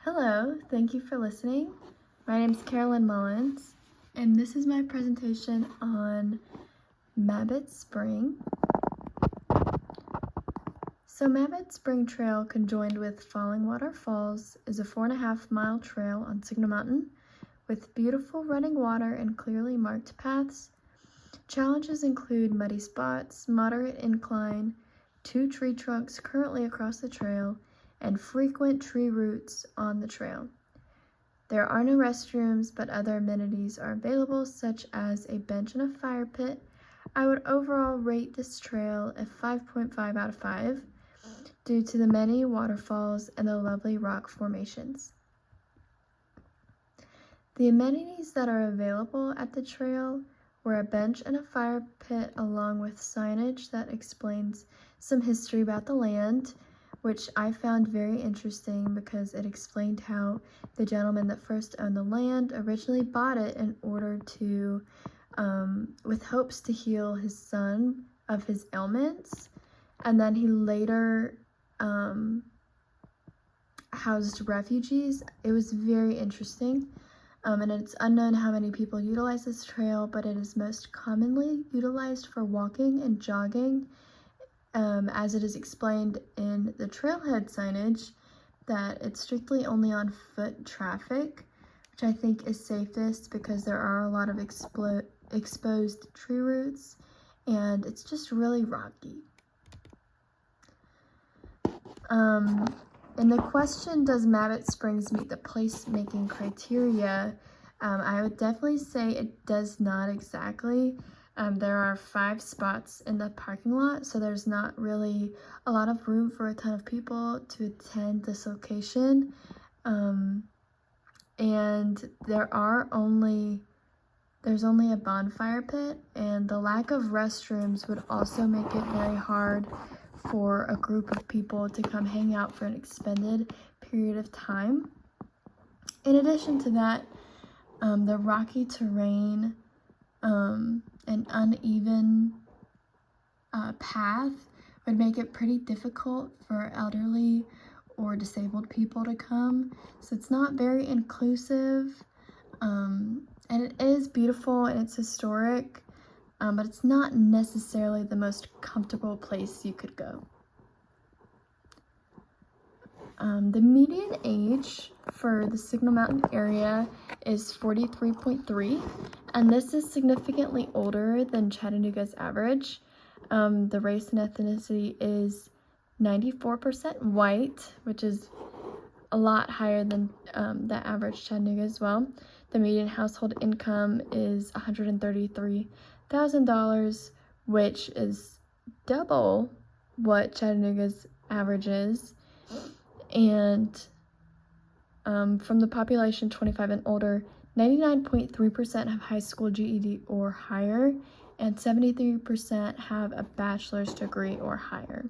Hello, thank you for listening. My name is Carolyn Mullins, and this is my presentation on Mabbitt Spring. So Mabbitt Spring Trail, conjoined with Falling Water Falls, is a 4.5-mile trail on Signal Mountain with beautiful running water and clearly marked paths. Challenges include muddy spots, moderate incline, 2 tree trunks currently across the trail, and frequent tree roots on the trail. There are no restrooms, but other amenities are available, such as a bench and a fire pit. I would overall rate this trail a 5.5 out of 5 due to the many waterfalls and the lovely rock formations. The amenities that are available at the trail were a bench and a fire pit, along with signage that explains some history about the land, which I found very interesting because it explained how the gentleman that first owned the land originally bought it in order to, with hopes to heal his son of his ailments, and then he later housed refugees. It was very interesting, and it's unknown how many people utilize this trail, but it is most commonly utilized for walking and jogging. As it is explained in the trailhead signage, that it's strictly only on foot traffic, which I think is safest because there are a lot of exposed tree roots and it's just really rocky. And the question, does Mabbitt Springs meet the placemaking criteria? I would definitely say it does not exactly. There are 5 spots in the parking lot, so there's not really a lot of room for a ton of people to attend this location. And there's only a bonfire pit, and the lack of restrooms would also make it very hard for a group of people to come hang out for an extended period of time. In addition to that, the rocky terrain, an uneven path would make it pretty difficult for elderly or disabled people to come. So it's not very inclusive, and it is beautiful and it's historic, but it's not necessarily the most comfortable place you could go. The median age for the Signal Mountain area is 43.3, and this is significantly older than Chattanooga's average. The race and ethnicity is 94% white, which is a lot higher than the average Chattanooga as well. The median household income is $133,000, which is double what Chattanooga's average is. And from the population 25 and older, 99.3% have high school GED or higher, and 73% have a bachelor's degree or higher.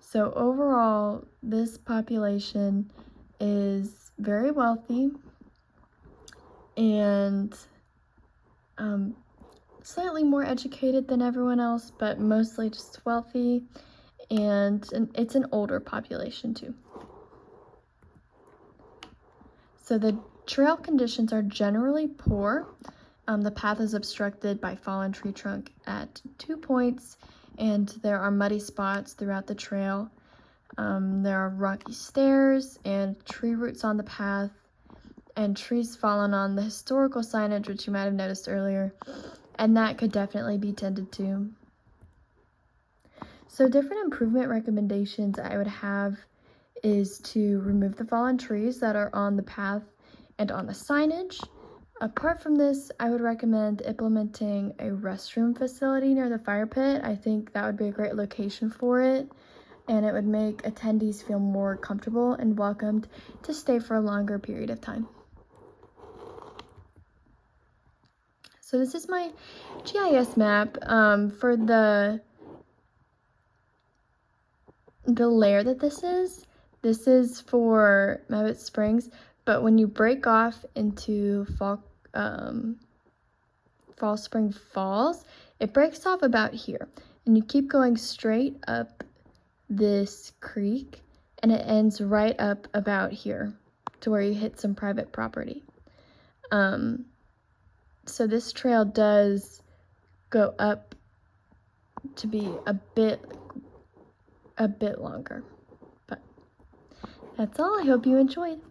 So overall, this population is very wealthy and slightly more educated than everyone else, but mostly just wealthy. And it's an older population too. So the trail conditions are generally poor. The path is obstructed by fallen tree trunk at 2 points, and there are muddy spots throughout the trail. There are rocky stairs and tree roots on the path, and trees fallen on the historical signage, which you might have noticed earlier, and that could definitely be tended to. So different improvement recommendations I would have is to remove the fallen trees that are on the path and on the signage. Apart from this, I would recommend implementing a restroom facility near the fire pit. I think that would be a great location for it, and it would make attendees feel more comfortable and welcomed to stay for a longer period of time. So this is my GIS map for the layer that this is for Mabbitt Springs, but when you break off into Fall Spring Falls, it breaks off about here, and you keep going straight up this creek, and it ends right up about here to where you hit some private property. So this trail does go up to be a bit longer, but that's all. I hope you enjoyed.